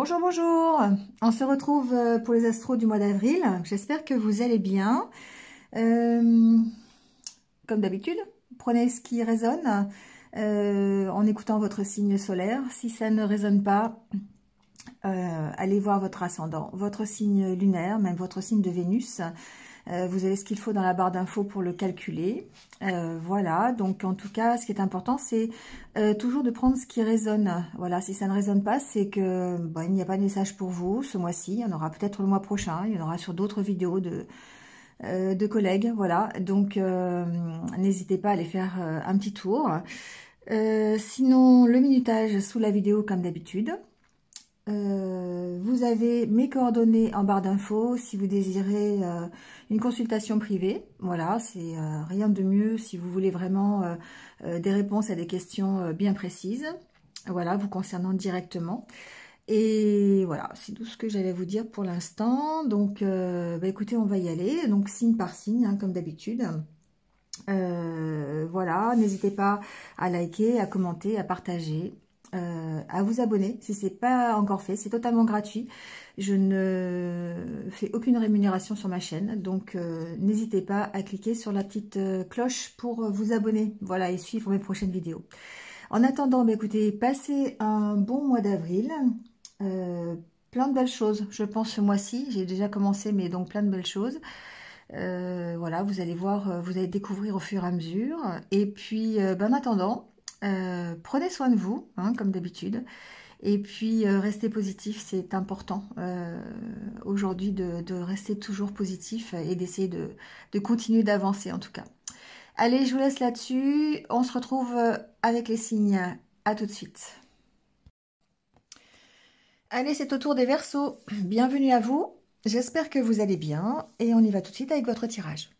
Bonjour, bonjour. On se retrouve pour les astros du mois d'avril. J'espère que vous allez bien. Comme d'habitude, prenez ce qui résonne en écoutant votre signe solaire. Si ça ne résonne pas, allez voir votre ascendant, votre signe lunaire, même votre signe de Vénus. Vous avez ce qu'il faut dans la barre d'infos pour le calculer. Voilà, donc en tout cas, ce qui est important, c'est toujours de prendre ce qui résonne. Voilà, si ça ne résonne pas, c'est que il n'y a pas de message pour vous ce mois-ci. Il y en aura peut-être le mois prochain, il y en aura sur d'autres vidéos de collègues. Voilà, donc n'hésitez pas à aller faire un petit tour. Sinon, le minutage sous la vidéo comme d'habitude. Vous avez mes coordonnées en barre d'infos si vous désirez une consultation privée. Voilà, c'est rien de mieux si vous voulez vraiment des réponses à des questions bien précises. Voilà, vous concernant directement. Et voilà, c'est tout ce que j'allais vous dire pour l'instant. Donc, écoutez, on va y aller. Donc, signe par signe, hein, comme d'habitude. Voilà, n'hésitez pas à liker, à commenter, à partager. À vous abonner si ce n'est pas encore fait, c'est totalement gratuit. Je ne fais aucune rémunération sur ma chaîne, donc n'hésitez pas à cliquer sur la petite cloche pour vous abonner, voilà, et suivre mes prochaines vidéos. En attendant, écoutez, passez un bon mois d'avril, plein de belles choses, je pense ce mois-ci, j'ai déjà commencé, mais donc plein de belles choses. Voilà, vous allez voir, vous allez découvrir au fur et à mesure, et puis en attendant, prenez soin de vous, hein, comme d'habitude, et puis restez positif, c'est important aujourd'hui de rester toujours positif et d'essayer de continuer d'avancer en tout cas. Allez, je vous laisse là-dessus, on se retrouve avec les signes, à tout de suite. Allez, c'est au tour des Verseaux, bienvenue à vous, j'espère que vous allez bien, et on y va tout de suite avec votre tirage.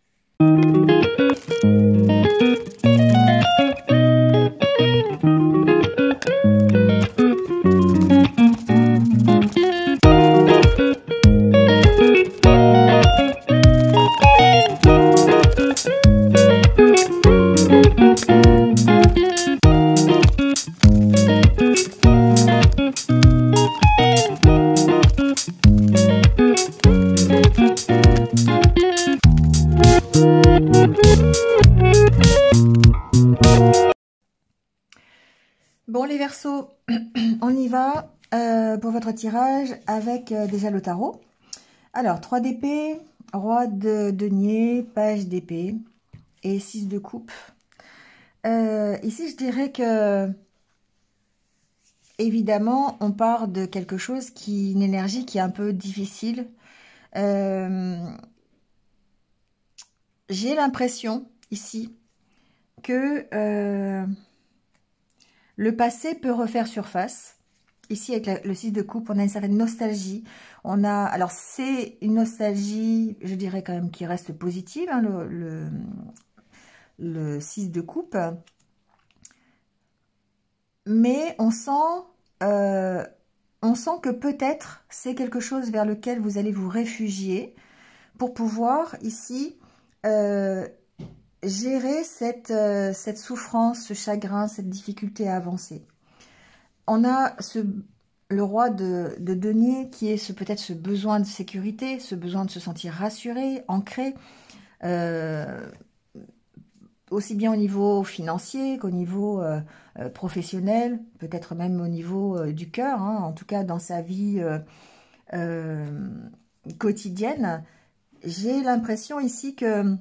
Bon les Verseaux, on y va pour votre tirage avec déjà le tarot. Alors 3 d'épée, roi de denier, page d'épée et 6 de coupe. Ici je dirais que évidemment on part de quelque chose qui, une énergie qui est un peu difficile. J'ai l'impression ici que le passé peut refaire surface. Ici, avec le 6 de coupe, on a une certaine nostalgie. On a, alors, c'est une nostalgie, je dirais quand même, qui reste positive, hein, le 6 de coupe. Mais on sent que peut-être c'est quelque chose vers lequel vous allez vous réfugier pour pouvoir, ici, gérer cette souffrance, ce chagrin, cette difficulté à avancer. On a le roi de denier qui est peut-être ce besoin de sécurité, ce besoin de se sentir rassuré, ancré, aussi bien au niveau financier qu'au niveau professionnel, peut-être même au niveau du cœur, hein, en tout cas dans sa vie quotidienne. J'ai l'impression ici que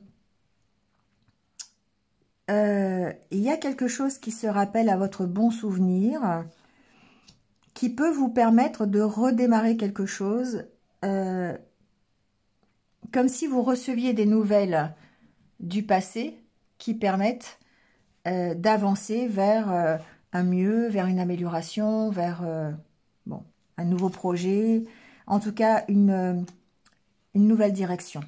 il y a quelque chose qui se rappelle à votre bon souvenir, qui peut vous permettre de redémarrer quelque chose, comme si vous receviez des nouvelles du passé qui permettent d'avancer vers un mieux, vers une amélioration, vers un nouveau projet, en tout cas une nouvelle direction.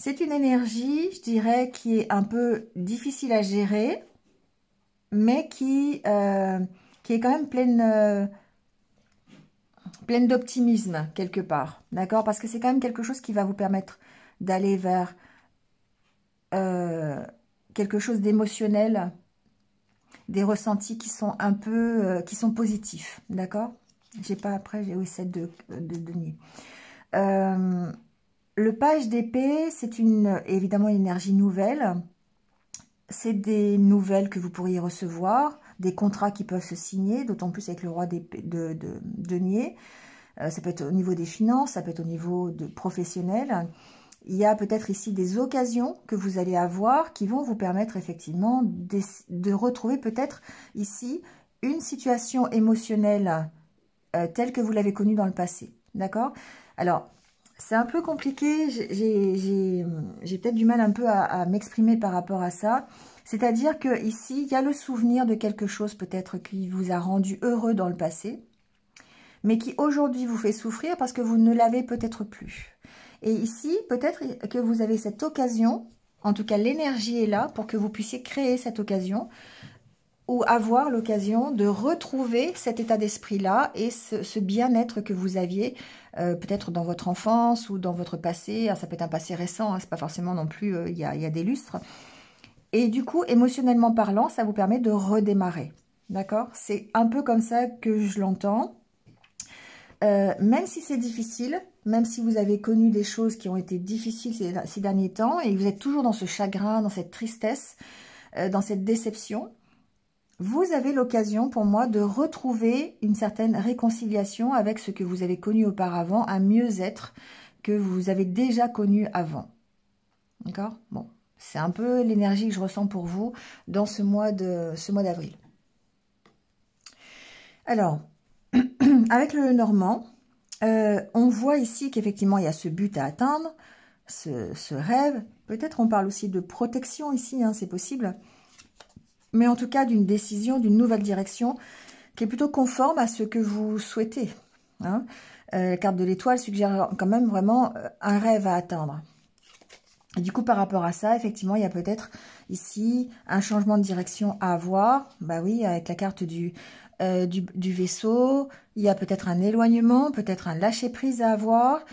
C'est une énergie, je dirais, qui est un peu difficile à gérer, mais qui est quand même pleine d'optimisme, quelque part. D'accord? Parce que c'est quand même quelque chose qui va vous permettre d'aller vers quelque chose d'émotionnel des ressentis qui sont un peu, qui sont positifs, d'accord? J'ai pas, après, j'ai aussi celle de denier. Le page d'épée, c'est évidemment une énergie nouvelle. C'est des nouvelles que vous pourriez recevoir, des contrats qui peuvent se signer, d'autant plus avec le roi de denier. Ça peut être au niveau des finances, ça peut être au niveau professionnel. Il y a peut-être ici des occasions que vous allez avoir qui vont vous permettre effectivement de retrouver peut-être ici une situation émotionnelle telle que vous l'avez connue dans le passé. D'accord? Alors, c'est un peu compliqué, j'ai peut-être du mal un peu à m'exprimer par rapport à ça. C'est-à-dire que ici, il y a le souvenir de quelque chose peut-être qui vous a rendu heureux dans le passé, mais qui aujourd'hui vous fait souffrir parce que vous ne l'avez peut-être plus. Et ici, peut-être que vous avez cette occasion, en tout cas l'énergie est là pour que vous puissiez créer cette occasion ou avoir l'occasion de retrouver cet état d'esprit-là et ce bien-être que vous aviez peut-être dans votre enfance ou dans votre passé. Ah, ça peut être un passé récent, hein, c'est pas forcément non plus il y a des lustres. Et du coup, émotionnellement parlant, ça vous permet de redémarrer. D'accord? C'est un peu comme ça que je l'entends. Même si c'est difficile, même si vous avez connu des choses qui ont été difficiles ces derniers temps et vous êtes toujours dans ce chagrin, dans cette tristesse, dans cette déception, vous avez l'occasion pour moi de retrouver une certaine réconciliation avec ce que vous avez connu auparavant, un mieux-être que vous avez déjà connu avant. D'accord? Bon, c'est un peu l'énergie que je ressens pour vous dans ce mois d'avril. Alors, avec le Normand, on voit ici qu'effectivement il y a ce but à atteindre, ce rêve. Peut-être on parle aussi de protection ici, hein, c'est possible. Mais en tout cas d'une décision, d'une nouvelle direction qui est plutôt conforme à ce que vous souhaitez. Hein. La carte de l'étoile suggère quand même vraiment un rêve à atteindre. Et du coup, par rapport à ça, effectivement, il y a peut-être ici un changement de direction à avoir. Bah oui, avec la carte du vaisseau, il y a peut-être un éloignement, peut-être un lâcher-prise à avoir.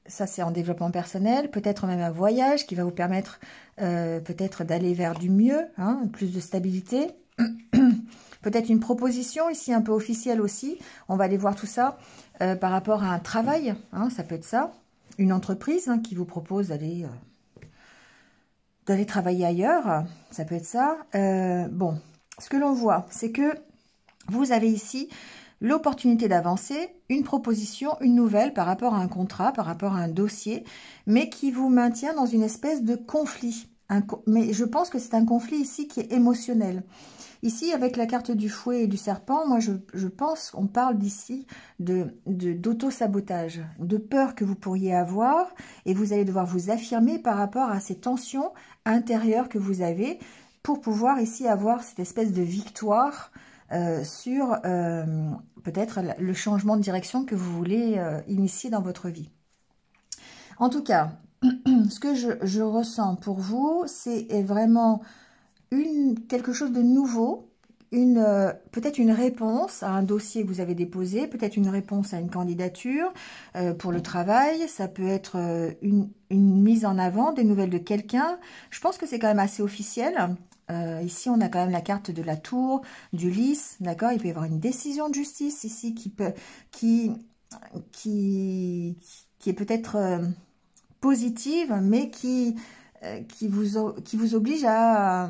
Ça, c'est en développement personnel. Peut-être même un voyage qui va vous permettre peut-être d'aller vers du mieux, hein, plus de stabilité. Peut-être une proposition ici un peu officielle aussi. On va aller voir tout ça par rapport à un travail. Hein, ça peut être ça. Une entreprise hein, qui vous propose d'aller travailler ailleurs. Ça peut être ça. Bon, ce que l'on voit, c'est que vous avez ici l'opportunité d'avancer, une proposition, une nouvelle par rapport à un contrat, par rapport à un dossier, mais qui vous maintient dans une espèce de conflit. Mais je pense que c'est un conflit ici qui est émotionnel. Ici, avec la carte du fouet et du serpent, moi, je pense qu'on parle d'ici d'auto-sabotage, de peur que vous pourriez avoir, et vous allez devoir vous affirmer par rapport à ces tensions intérieures que vous avez pour pouvoir ici avoir cette espèce de victoire sur peut-être le changement de direction que vous voulez initier dans votre vie. En tout cas, ce que je ressens pour vous, c'est vraiment quelque chose de nouveau, peut-être une réponse à un dossier que vous avez déposé, peut-être une réponse à une candidature pour le travail, ça peut être une mise en avant des nouvelles de quelqu'un. Je pense que c'est quand même assez officiel. Ici, on a quand même la carte de la tour, du lys, d'accord. Il peut y avoir une décision de justice ici qui est peut-être positive, mais qui vous oblige à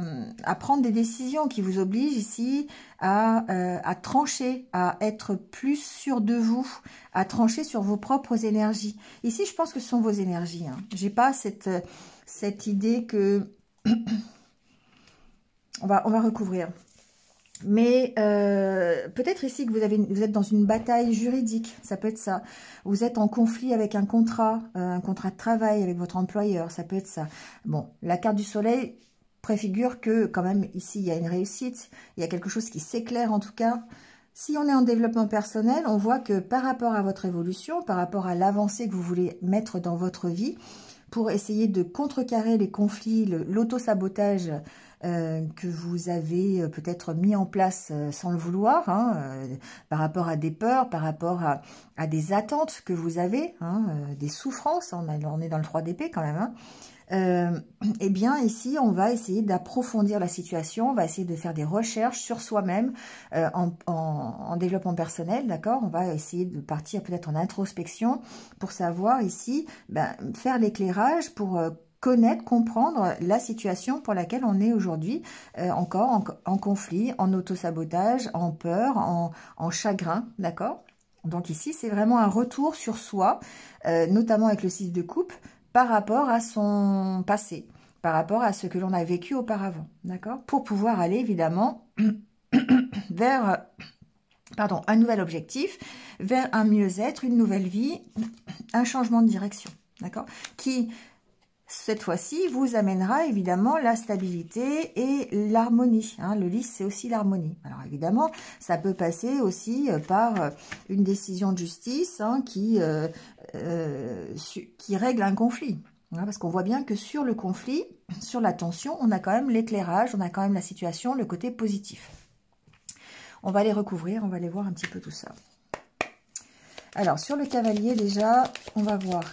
prendre des décisions, qui vous oblige ici à trancher, à être plus sûr de vous, à trancher sur vos propres énergies. Ici, je pense que ce sont vos énergies. Hein. J'ai pas cette idée que... On va recouvrir. Mais peut-être ici que vous êtes dans une bataille juridique, ça peut être ça. Vous êtes en conflit avec un contrat de travail avec votre employeur, ça peut être ça. Bon, la carte du soleil préfigure que quand même ici il y a une réussite, il y a quelque chose qui s'éclaire en tout cas. Si on est en développement personnel, on voit que par rapport à votre évolution, par rapport à l'avancée que vous voulez mettre dans votre vie, pour essayer de contrecarrer les conflits, l'auto-sabotage que vous avez peut-être mis en place sans le vouloir, par rapport à des peurs, par rapport à des attentes que vous avez, des souffrances, on est dans le 3 d'épée quand même, eh bien ici on va essayer d'approfondir la situation, on va essayer de faire des recherches sur soi-même en développement personnel, d'accord. On va essayer de partir peut-être en introspection pour savoir ici, faire l'éclairage pour connaître, comprendre la situation pour laquelle on est aujourd'hui, encore en conflit, en auto-sabotage, en peur, en chagrin, d'accord. Donc ici c'est vraiment un retour sur soi, notamment avec le 6 de coupe, par rapport à son passé, par rapport à ce que l'on a vécu auparavant, d'accord? Pour pouvoir aller évidemment vers un nouvel objectif, vers un mieux-être, une nouvelle vie, un changement de direction, d'accord? Qui, cette fois-ci, vous amènera évidemment la stabilité et l'harmonie. Le lys, c'est aussi l'harmonie. Alors évidemment, ça peut passer aussi par une décision de justice qui règle un conflit. Parce qu'on voit bien que sur le conflit, sur la tension, on a quand même l'éclairage, on a quand même la situation, le côté positif. On va les recouvrir, on va aller voir un petit peu tout ça. Alors, sur le cavalier, déjà, on va voir...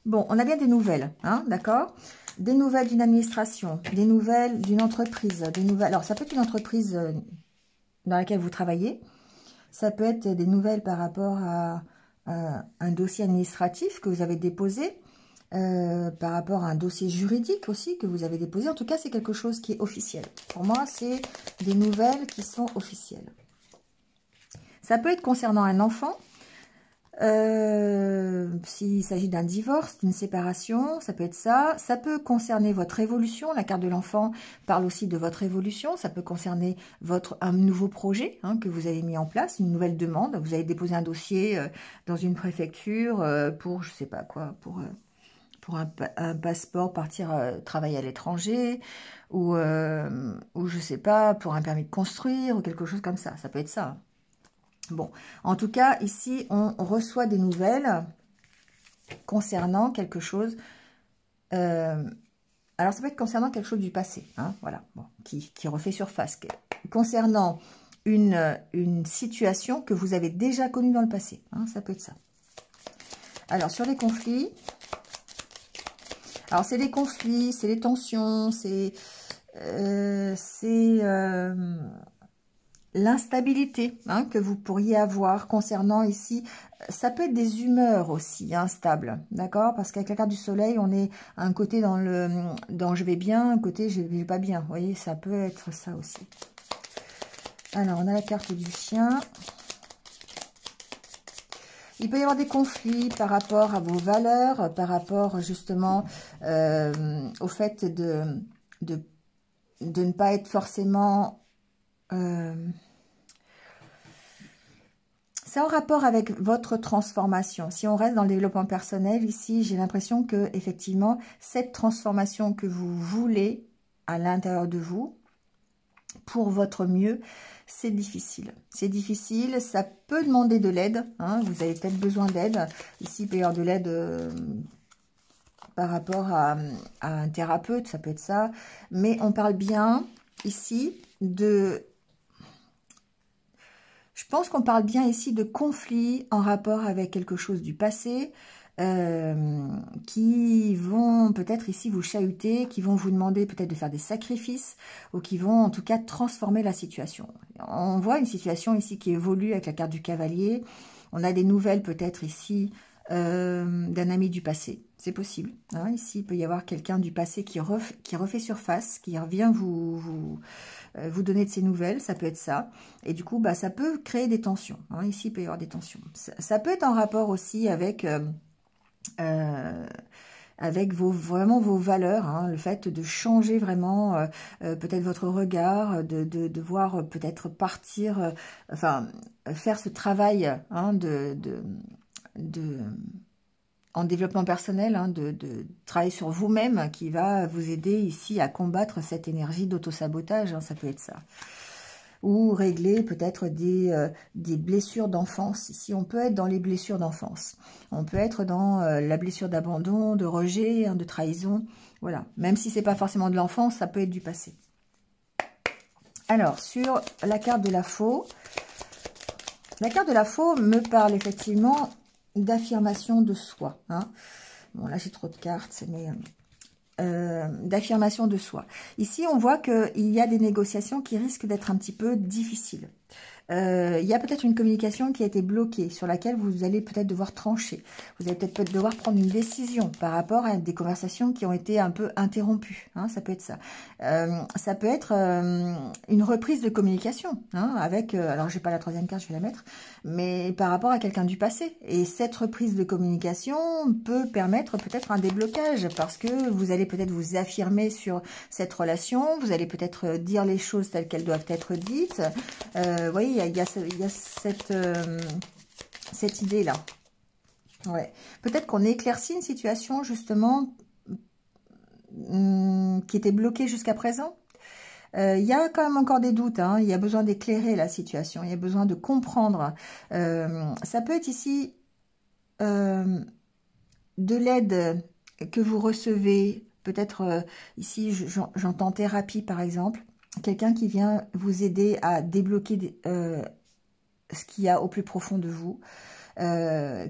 Bon, on a bien des nouvelles, d'accord? Des nouvelles d'une administration, des nouvelles d'une entreprise, des nouvelles... Alors, ça peut être une entreprise dans laquelle vous travaillez. Ça peut être des nouvelles par rapport à un dossier administratif que vous avez déposé, par rapport à un dossier juridique aussi que vous avez déposé. En tout cas, c'est quelque chose qui est officiel. Pour moi, c'est des nouvelles qui sont officielles. Ça peut être concernant un enfant. S'il s'agit d'un divorce, d'une séparation, ça peut être ça. Ça peut concerner votre évolution. La carte de l'enfant parle aussi de votre évolution. Ça peut concerner un nouveau projet que vous avez mis en place, une nouvelle demande. Vous avez déposé un dossier dans une préfecture pour, je sais pas quoi, pour un passeport, partir travailler à l'étranger, ou je sais pas, pour un permis de construire, ou quelque chose comme ça. Ça peut être ça. Bon, en tout cas, ici, on reçoit des nouvelles concernant quelque chose. Alors, ça peut être concernant quelque chose du passé, voilà, bon, qui refait surface. Concernant une situation que vous avez déjà connue dans le passé, ça peut être ça. Alors, sur les conflits, alors c'est les conflits, c'est les tensions, c'est l'instabilité que vous pourriez avoir concernant ici, ça peut être des humeurs aussi instables, d'accord? Parce qu'avec la carte du soleil, on est à un côté dans je vais bien, un côté je vais pas bien, vous voyez, ça peut être ça aussi. Alors, on a la carte du chien. Il peut y avoir des conflits par rapport à vos valeurs, par rapport justement au fait de ne pas être forcément... c'est en rapport avec votre transformation. Si on reste dans le développement personnel, ici, j'ai l'impression que effectivement, cette transformation que vous voulez à l'intérieur de vous, pour votre mieux, c'est difficile. C'est difficile, ça peut demander de l'aide. Vous avez peut-être besoin d'aide. Ici, il peut y avoir de l'aide par rapport à un thérapeute, ça peut être ça. Mais on parle bien ici de... Je pense qu'on parle bien ici de conflits en rapport avec quelque chose du passé qui vont peut-être ici vous chahuter, qui vont vous demander peut-être de faire des sacrifices ou qui vont en tout cas transformer la situation. On voit une situation ici qui évolue avec la carte du cavalier. On a des nouvelles peut-être ici d'un ami du passé. C'est possible. Ici, il peut y avoir quelqu'un du passé qui refait surface, qui revient vous donner de ses nouvelles, ça peut être ça. Et du coup, ça peut créer des tensions. Ici, il peut y avoir des tensions. Ça peut être en rapport aussi avec vraiment vos valeurs, le fait de changer vraiment peut-être votre regard, de voir peut-être partir, faire ce travail en développement personnel, de travailler sur vous-même qui va vous aider ici à combattre cette énergie d'autosabotage, ça peut être ça. ou régler peut-être des blessures d'enfance. Ici, on peut être dans les blessures d'enfance. On peut être dans la blessure d'abandon, de rejet, hein, de trahison. Voilà. Même si c'est pas forcément de l'enfance, ça peut être du passé. Alors, sur la carte de la faux, la carte de la faux me parle effectivement d'affirmation de soi. Hein. Bon, là, j'ai trop de cartes, mais... d'affirmation de soi. Ici, on voit qu'il y a des négociations qui risquent d'être un petit peu difficiles. Il y a peut-être une communication qui a été bloquée, sur laquelle vous allez peut-être devoir trancher. Vous allez peut-être devoir prendre une décision par rapport à des conversations qui ont été un peu interrompues. Hein, ça peut être ça. Ça peut être une reprise de communication. Hein, avec, alors, je n'ai pas la troisième carte, je vais la mettre. Mais par rapport à quelqu'un du passé. Et cette reprise de communication peut permettre peut-être un déblocage. Parce que vous allez peut-être vous affirmer sur cette relation. Vous allez peut-être dire les choses telles qu'elles doivent être dites. Vous voyez, il y a cette idée-là. Ouais. Peut-être qu'on éclaircit une situation, justement, qui était bloquée jusqu'à présent. Il y a quand même encore des doutes. Hein. Il y a besoin d'éclairer la situation. Il y a besoin de comprendre. Ça peut être ici de l'aide que vous recevez. Peut-être ici, j'entends thérapie, par exemple. Quelqu'un qui vient vous aider à débloquer ce qu'il y a au plus profond de vous,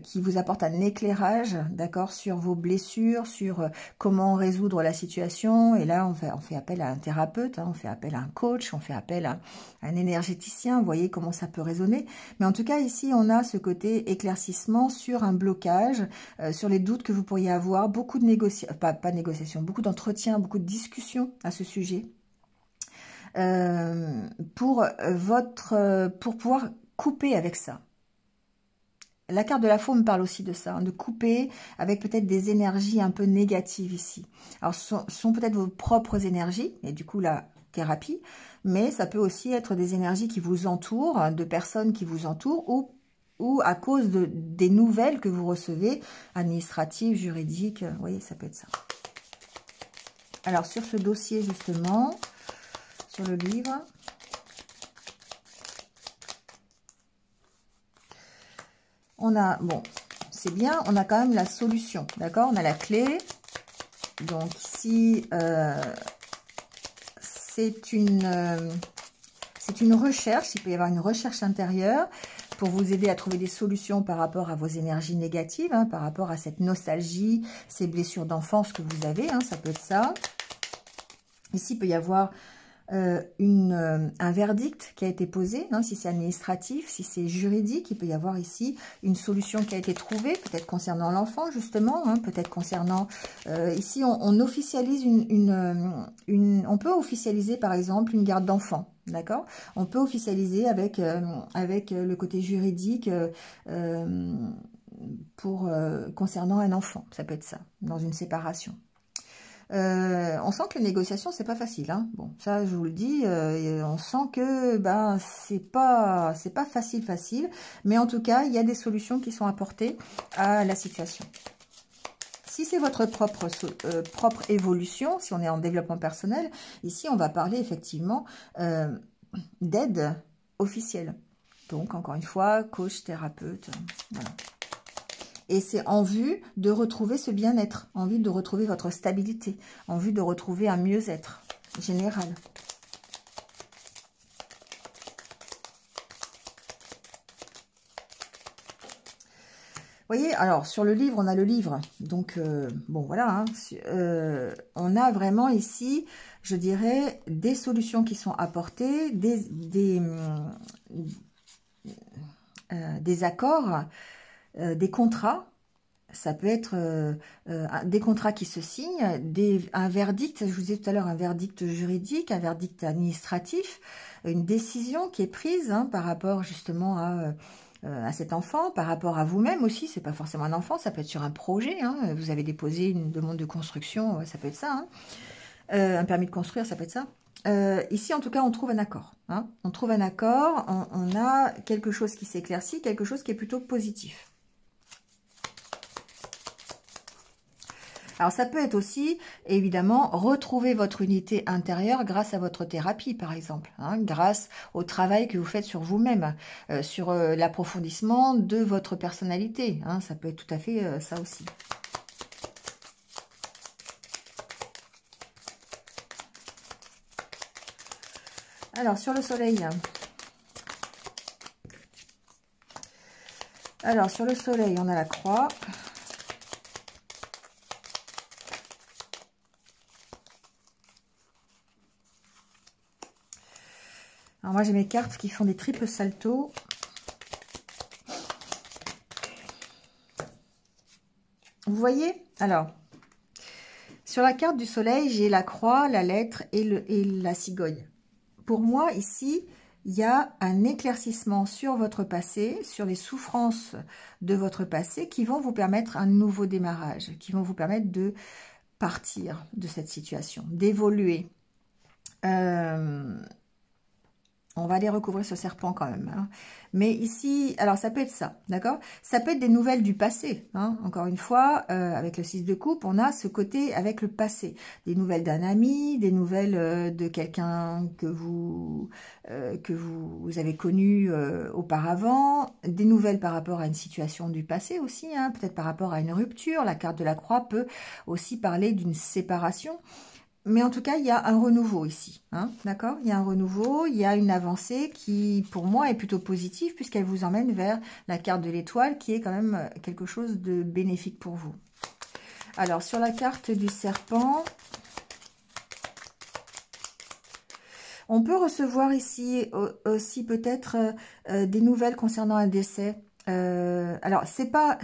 qui vous apporte un éclairage, d'accord, sur vos blessures, sur comment résoudre la situation. Et là, on fait appel à un thérapeute, hein, on fait appel à un coach, on fait appel à un énergéticien. Vous voyez comment ça peut résonner. Mais en tout cas, ici, on a ce côté éclaircissement sur un blocage, sur les doutes que vous pourriez avoir, beaucoup de négociations, pas négociations, beaucoup d'entretiens, beaucoup de discussions à ce sujet. Pour pouvoir couper avec ça. La carte de la faux me parle aussi de ça, hein, de couper avec peut-être des énergies un peu négatives ici. Alors, ce sont peut-être vos propres énergies, et du coup, la thérapie, mais ça peut aussi être des énergies qui vous entourent, de personnes qui vous entourent, ou à cause des nouvelles que vous recevez, administratives, juridiques, vous voyez, ça peut être ça. Alors, sur ce dossier, justement... sur le livre. On a, bon, c'est bien, on a quand même la solution, d'accord? On a la clé. Donc ici, c'est une recherche, il peut y avoir une recherche intérieure pour vous aider à trouver des solutions par rapport à vos énergies négatives, hein, par rapport à cette nostalgie, ces blessures d'enfance que vous avez, hein, ça peut être ça. Ici, il peut y avoir... un verdict qui a été posé, hein, si c'est administratif, si c'est juridique, il peut y avoir ici une solution qui a été trouvée, peut-être concernant l'enfant justement, hein, peut-être concernant, ici on officialise on peut officialiser par exemple une garde d'enfant, d'accord? On peut officialiser avec le côté juridique concernant un enfant, ça peut être ça, dans une séparation. On sent que les négociations, c'est pas facile. Hein. Bon, ça, je vous le dis, on sent que ben, c'est pas facile. Mais en tout cas, il y a des solutions qui sont apportées à la situation. Si c'est votre propre évolution, si on est en développement personnel, ici, on va parler effectivement d'aide officielle. Donc, encore une fois, coach, thérapeute, voilà. Et c'est en vue de retrouver ce bien-être, en vue de retrouver votre stabilité, en vue de retrouver un mieux-être général. Vous voyez, alors sur le livre, on a le livre. Donc, bon, voilà. Hein, on a vraiment ici, je dirais, des solutions qui sont apportées, des accords, des contrats. Ça peut être des contrats qui se signent, un verdict, je vous disais tout à l'heure, un verdict juridique, un verdict administratif, une décision qui est prise hein, par rapport justement à cet enfant, par rapport à vous-même aussi, c'est pas forcément un enfant, ça peut être sur un projet, hein, vous avez déposé une demande de construction, ça peut être ça, hein, un permis de construire, ça peut être ça. Ici, en tout cas, on trouve un accord. Hein, on trouve un accord, on a quelque chose qui s'éclaircit, quelque chose qui est plutôt positif. Alors, ça peut être aussi, évidemment, retrouver votre unité intérieure grâce à votre thérapie, par exemple, hein, grâce au travail que vous faites sur vous-même, sur l'approfondissement de votre personnalité. Hein, ça peut être tout à fait ça aussi. Alors, sur le soleil. Alors, sur le soleil, on a la croix. Alors moi j'ai mes cartes qui font des triples saltos. Vous voyez? Alors, sur la carte du soleil, j'ai la croix, la lettre et la cigogne. Pour moi, ici, il y a un éclaircissement sur votre passé, sur les souffrances de votre passé qui vont vous permettre un nouveau démarrage, qui vont vous permettre de partir de cette situation, d'évoluer. On va aller recouvrir ce serpent quand même. Hein. Mais ici, alors ça peut être ça, d'accord? Ça peut être des nouvelles du passé. Hein. Encore une fois, avec le 6 de coupe, on a ce côté avec le passé. Des nouvelles d'un ami, des nouvelles de quelqu'un que vous avez connu auparavant, des nouvelles par rapport à une situation du passé aussi, hein, peut-être par rapport à une rupture. La carte de la croix peut aussi parler d'une séparation. Mais en tout cas, il y a un renouveau ici, hein, d'accord? Il y a un renouveau, il y a une avancée qui, pour moi, est plutôt positive puisqu'elle vous emmène vers la carte de l'étoile qui est quand même quelque chose de bénéfique pour vous. Alors, sur la carte du serpent, on peut recevoir ici aussi peut-être des nouvelles concernant un décès. Alors, c'est pas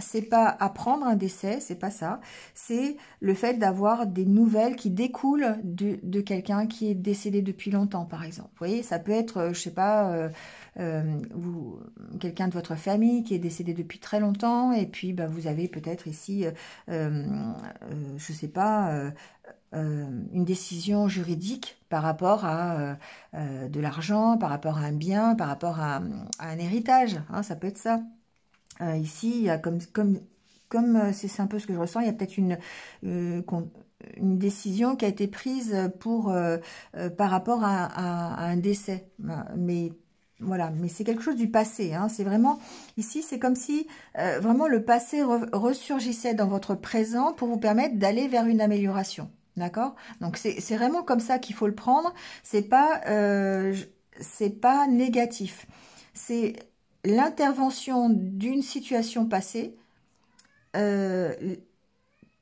apprendre un décès, c'est pas ça. C'est le fait d'avoir des nouvelles qui découlent de quelqu'un qui est décédé depuis longtemps, par exemple. Vous voyez, ça peut être, je sais pas, quelqu'un de votre famille qui est décédé depuis très longtemps, et puis bah, vous avez peut-être ici, je sais pas, une décision juridique par rapport à de l'argent, par rapport à un bien, par rapport à un héritage. Hein, ça peut être ça. Ici, il y a comme c'est un peu ce que je ressens, il y a peut-être une décision qui a été prise pour par rapport à un décès. Mais voilà, mais c'est quelque chose du passé. Hein. C'est vraiment, ici, c'est comme si vraiment le passé ressurgissait dans votre présent pour vous permettre d'aller vers une amélioration. D'accord? Donc, c'est vraiment comme ça qu'il faut le prendre. C'est pas négatif. C'est l'intervention d'une situation passée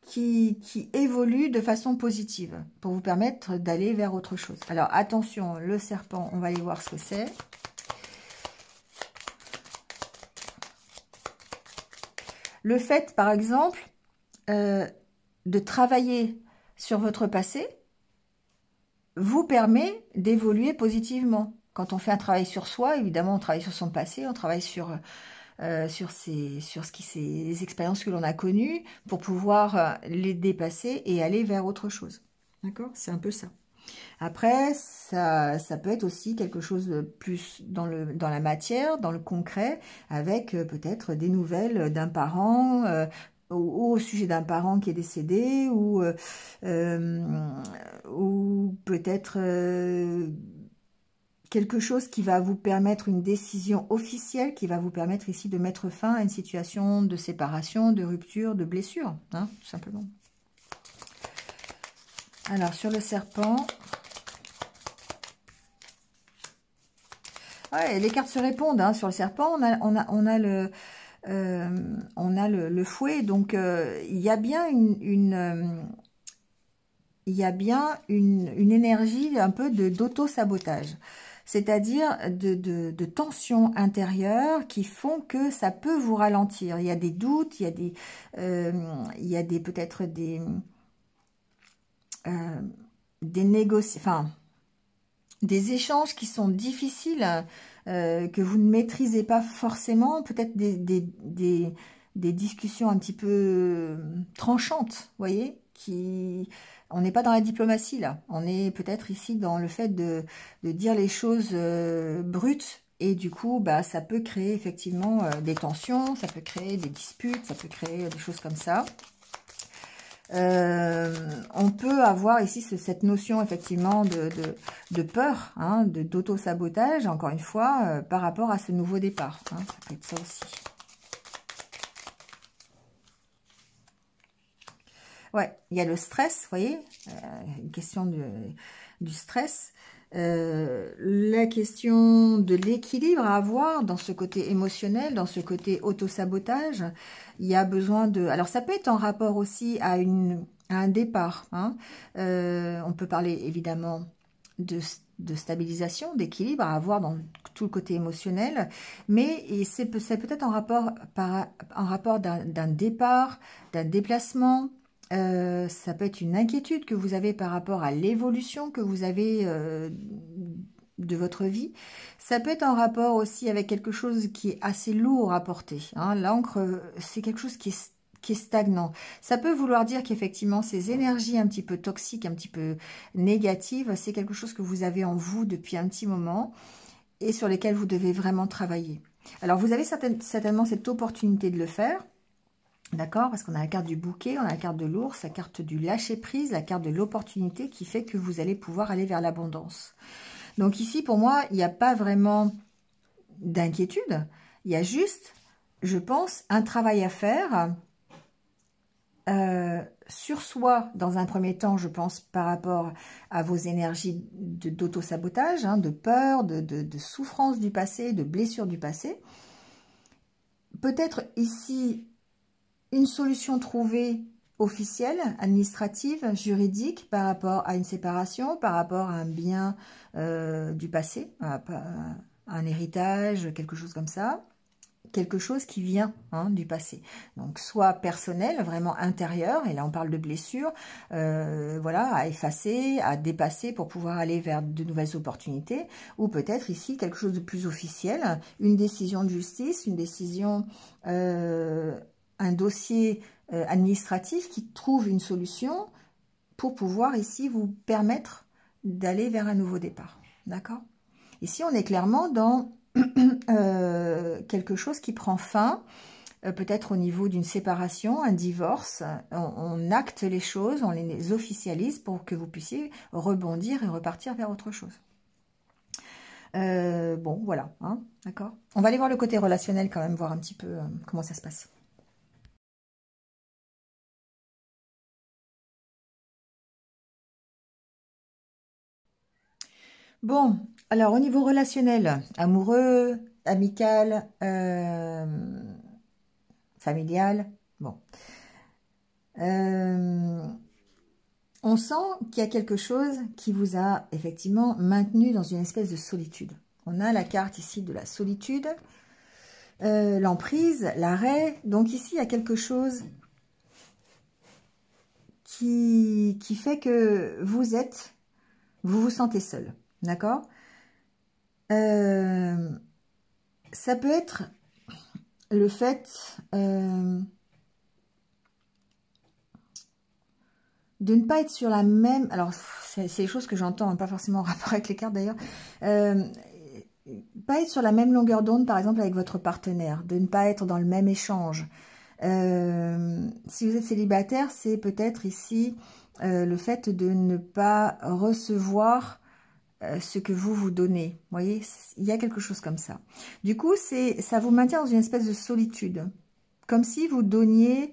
qui évolue de façon positive pour vous permettre d'aller vers autre chose. Alors, attention, le serpent, on va aller voir ce que c'est. Le fait, par exemple, de travailler sur votre passé vous permet d'évoluer positivement. Quand on fait un travail sur soi, évidemment, on travaille sur son passé, on travaille sur les expériences que l'on a connues pour pouvoir les dépasser et aller vers autre chose. D'accord? C'est un peu ça. Après, ça peut être aussi quelque chose de plus dans la matière, dans le concret, avec peut-être des nouvelles d'un parent, ou au sujet d'un parent qui est décédé, ou peut-être quelque chose qui va vous permettre, une décision officielle qui va vous permettre ici de mettre fin à une situation de séparation, de rupture, de blessure, hein, tout simplement. Alors, sur le serpent, ouais, les cartes se répondent. Hein, sur le serpent, on a le fouet, donc il y a bien une énergie un peu d'auto-sabotage. C'est-à-dire de tensions intérieures qui font que ça peut vous ralentir. Il y a des doutes, il y a peut-être des échanges qui sont difficiles, que vous ne maîtrisez pas forcément, peut-être des discussions un petit peu tranchantes, vous voyez, on n'est pas dans la diplomatie là, on est peut-être ici dans le fait de dire les choses brutes, et du coup bah, ça peut créer effectivement des tensions, ça peut créer des disputes, ça peut créer des choses comme ça. On peut avoir ici cette notion effectivement de peur, hein, d'auto-sabotage, encore une fois, par rapport à ce nouveau départ. Hein, ça peut être ça aussi. Ouais, il y a le stress, vous voyez, une question du stress. La question de l'équilibre à avoir dans ce côté émotionnel, dans ce côté auto-sabotage. Il y a besoin de... Alors, ça peut être en rapport aussi à un départ. Hein. On peut parler évidemment de stabilisation, d'équilibre à avoir dans tout le côté émotionnel, mais c'est peut-être en rapport d'un départ, d'un déplacement. Ça peut être une inquiétude que vous avez par rapport à l'évolution que vous avez de votre vie. Ça peut être en rapport aussi avec quelque chose qui est assez lourd à porter. Hein. L'encre, c'est quelque chose qui est stagnant. Ça peut vouloir dire qu'effectivement, ces énergies un petit peu toxiques, un petit peu négatives, c'est quelque chose que vous avez en vous depuis un petit moment et sur lesquels vous devez vraiment travailler. Alors, vous avez certainement cette opportunité de le faire. D'accord? Parce qu'on a la carte du bouquet, on a la carte de l'ours, la carte du lâcher-prise, la carte de l'opportunité qui fait que vous allez pouvoir aller vers l'abondance. Donc ici, pour moi, il n'y a pas vraiment d'inquiétude. Il y a juste, je pense, un travail à faire sur soi, dans un premier temps, je pense, par rapport à vos énergies d'auto-sabotage, hein, de peur, de souffrance du passé, de blessures du passé. Peut-être ici... une solution trouvée officielle, administrative, juridique par rapport à une séparation, par rapport à un bien du passé, à un héritage, quelque chose comme ça. Quelque chose qui vient du passé. Donc, soit personnel, vraiment intérieur, et là on parle de blessure, voilà, à effacer, à dépasser pour pouvoir aller vers de nouvelles opportunités, ou peut-être ici quelque chose de plus officiel, une décision de justice, une décision... un dossier administratif qui trouve une solution pour pouvoir ici vous permettre d'aller vers un nouveau départ. D'accord? Ici, on est clairement dans quelque chose qui prend fin, peut-être au niveau d'une séparation, un divorce. On acte les choses, on les officialise pour que vous puissiez rebondir et repartir vers autre chose. Bon, voilà, hein, d'accord? On va aller voir le côté relationnel quand même, voir un petit peu comment ça se passe. Bon, alors au niveau relationnel, amoureux, amical, familial, bon. On sent qu'il y a quelque chose qui vous a effectivement maintenu dans une espèce de solitude. On a la carte ici de la solitude, l'emprise, l'arrêt. Donc ici, il y a quelque chose qui fait que vous vous sentez seul. D'accord? Ça peut être le fait de ne pas être sur la même... Alors, c'est des choses que j'entends, hein, pas forcément en rapport avec les cartes d'ailleurs. Pas être sur la même longueur d'onde, par exemple, avec votre partenaire. De ne pas être dans le même échange. Si vous êtes célibataire, c'est peut-être ici le fait de ne pas recevoir ce que vous donnez. Vous voyez, il y a quelque chose comme ça. Du coup, ça vous maintient dans une espèce de solitude. Comme si vous donniez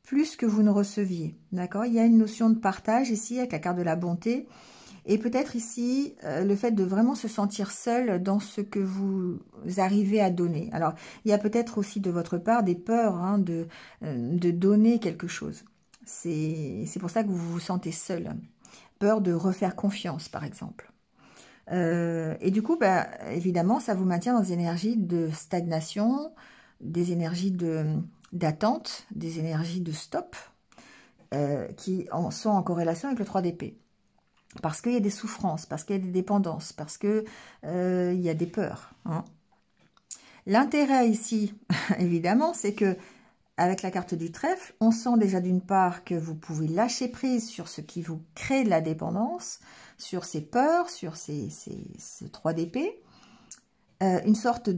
plus que vous ne receviez. D'accord? Il y a une notion de partage ici avec la carte de la bonté. Et peut-être ici, le fait de vraiment se sentir seul dans ce que vous arrivez à donner. Alors, il y a peut-être aussi de votre part des peurs hein, de donner quelque chose. C'est pour ça que vous vous sentez seul. Peur de refaire confiance, par exemple. Et du coup, bah, évidemment, ça vous maintient dans des énergies de stagnation, des énergies d'attente, des énergies de stop, qui sont en corrélation avec le 3 d'épée. Parce qu'il y a des souffrances, parce qu'il y a des dépendances, parce qu'il y a des peurs. Hein. L'intérêt ici, évidemment, c'est que avec la carte du trèfle, on sent déjà d'une part que vous pouvez lâcher prise sur ce qui vous crée de la dépendance, sur ces peurs, sur ce 3 d'épée, une sorte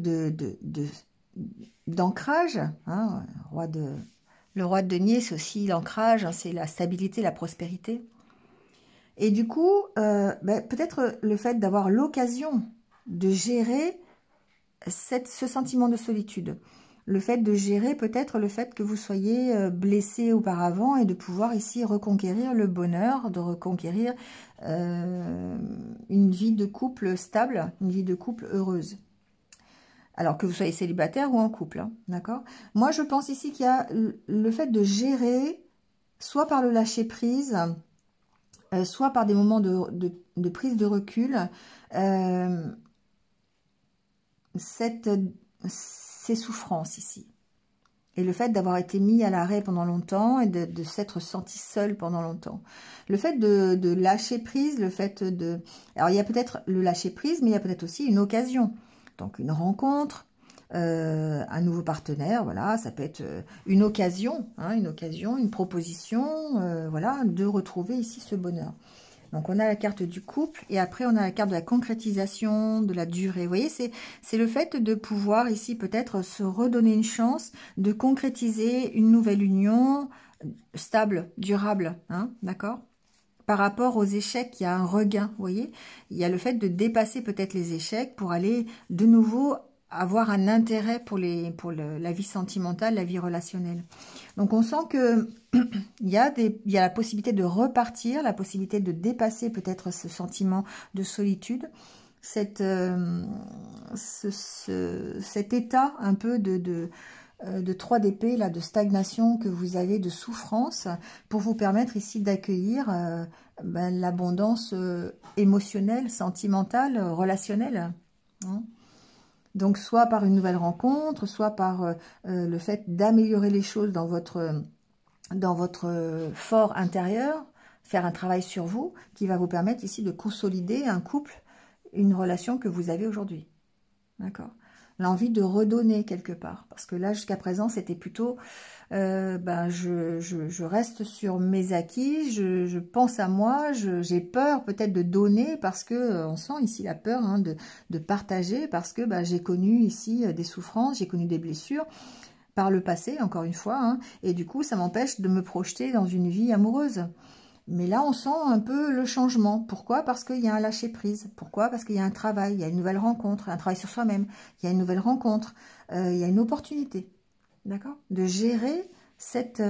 d'ancrage, hein, roi Le roi de denier, c'est aussi l'ancrage, hein, c'est la stabilité, la prospérité. Et du coup, peut-être le fait d'avoir l'occasion de gérer ce sentiment de solitude. Le fait de gérer peut-être le fait que vous soyez blessé auparavant et de pouvoir ici reconquérir le bonheur, de reconquérir une vie de couple stable, une vie de couple heureuse. Alors que vous soyez célibataire ou en couple, hein, d'accord? Moi, je pense ici qu'il y a le fait de gérer, soit par le lâcher-prise, soit par des moments de prise de recul, ces souffrances ici. Et le fait d'avoir été mis à l'arrêt pendant longtemps et de s'être senti seul pendant longtemps. Le fait de lâcher prise, le fait de... Alors, il y a peut-être le lâcher prise, mais il y a peut-être aussi une occasion. Donc, une rencontre, un nouveau partenaire, voilà, ça peut être une occasion, hein, une proposition, voilà, de retrouver ici ce bonheur. Donc, on a la carte du couple et après, on a la carte de la concrétisation, de la durée. Vous voyez, c'est le fait de pouvoir ici peut-être se redonner une chance de concrétiser une nouvelle union stable, durable, hein, d'accord? Par rapport aux échecs, il y a un regain, vous voyez? Il y a le fait de dépasser peut-être les échecs pour aller de nouveau avoir un intérêt pour la vie sentimentale, la vie relationnelle. Donc, on sent que il y a la possibilité de repartir, la possibilité de dépasser peut-être ce sentiment de solitude, cet état un peu de 3 d'épée, là, de stagnation que vous avez, de souffrance, pour vous permettre ici d'accueillir l'abondance émotionnelle, sentimentale, relationnelle, hein. Donc, soit par une nouvelle rencontre, soit par le fait d'améliorer les choses dans votre fort intérieur, faire un travail sur vous, qui va vous permettre ici de consolider un couple, une relation que vous avez aujourd'hui. D'accord? L'envie de redonner quelque part. Parce que là, jusqu'à présent, c'était plutôt... je reste sur mes acquis, je pense à moi, j'ai peur peut-être de donner parce que on sent ici la peur, hein, de partager, parce que j'ai connu ici des souffrances, j'ai connu des blessures par le passé, encore une fois, hein, et du coup, ça m'empêche de me projeter dans une vie amoureuse. Mais là, on sent un peu le changement. Pourquoi? Parce qu'il y a un lâcher-prise. Pourquoi? Parce qu'il y a un travail, il y a une nouvelle rencontre, un travail sur soi-même. Il y a une nouvelle rencontre, il y a une opportunité, d'accord? De gérer cette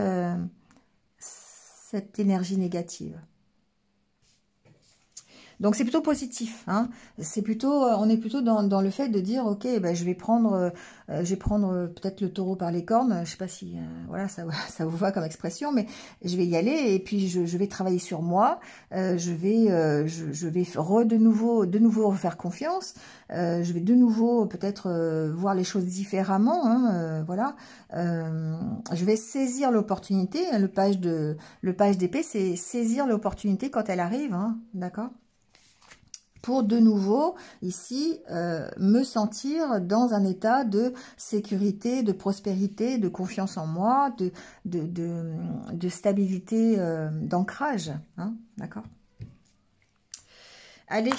énergie négative. Donc, c'est plutôt positif, hein. C'est plutôt, on est plutôt dans le fait de dire, ok, je vais prendre peut-être le taureau par les cornes. Je sais pas si, voilà, ça vous va comme expression, mais je vais y aller et puis je vais travailler sur moi. Je vais de nouveau refaire confiance. Je vais de nouveau peut-être voir les choses différemment, hein, voilà. Je vais saisir l'opportunité. Le page d'épée, c'est saisir l'opportunité quand elle arrive, hein, d'accord? Pour de nouveau, ici, me sentir dans un état de sécurité, de prospérité, de confiance en moi, de stabilité, d'ancrage, hein, d'accord? Allez,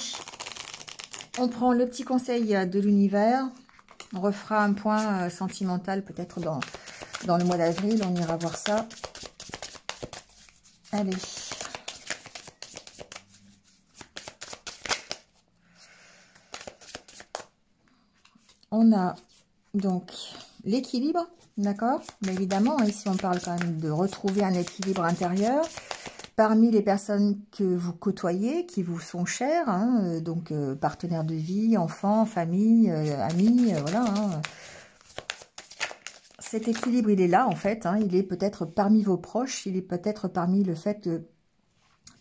on prend le petit conseil de l'univers, on refera un point sentimental peut-être dans le mois d'avril, on ira voir ça. Allez. On a donc l'équilibre, d'accord? Mais évidemment, ici on parle quand même de retrouver un équilibre intérieur parmi les personnes que vous côtoyez, qui vous sont chères, hein, donc partenaires de vie, enfants, famille, amis, voilà. Hein. Cet équilibre, il est là en fait, hein, il est peut-être parmi vos proches, il est peut-être parmi le fait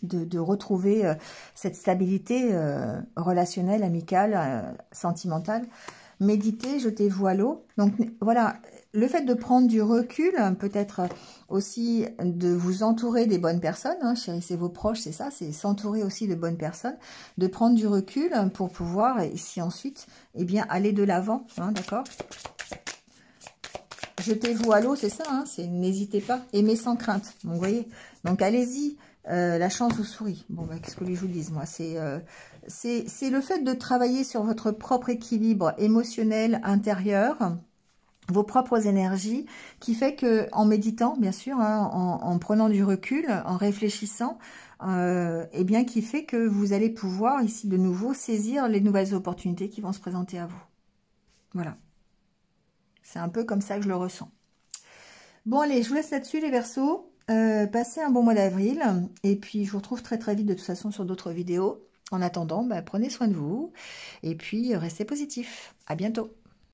de retrouver cette stabilité relationnelle, amicale, sentimentale. Méditez, jetez-vous à l'eau. Donc voilà, le fait de prendre du recul, peut-être aussi de vous entourer des bonnes personnes, hein, chérissez vos proches, c'est ça, c'est s'entourer aussi de bonnes personnes, de prendre du recul pour pouvoir, ici ensuite, eh bien, aller de l'avant, hein, d'accord? Jetez-vous à l'eau, c'est ça, hein, c'est n'hésitez pas, aimez sans crainte, vous voyez. Donc allez-y, la chance vous sourit. Bon, qu'est-ce que je vous dise, moi, c'est le fait de travailler sur votre propre équilibre émotionnel intérieur, vos propres énergies, qui fait que en méditant, bien sûr, hein, en prenant du recul, en réfléchissant, et bien qui fait que vous allez pouvoir ici de nouveau saisir les nouvelles opportunités qui vont se présenter à vous. Voilà. C'est un peu comme ça que je le ressens. Bon, allez, je vous laisse là-dessus, les Verseaux. Passez un bon mois d'avril. Et puis, je vous retrouve très très vite, de toute façon, sur d'autres vidéos. En attendant, bah, prenez soin de vous. Et puis, restez positifs. À bientôt.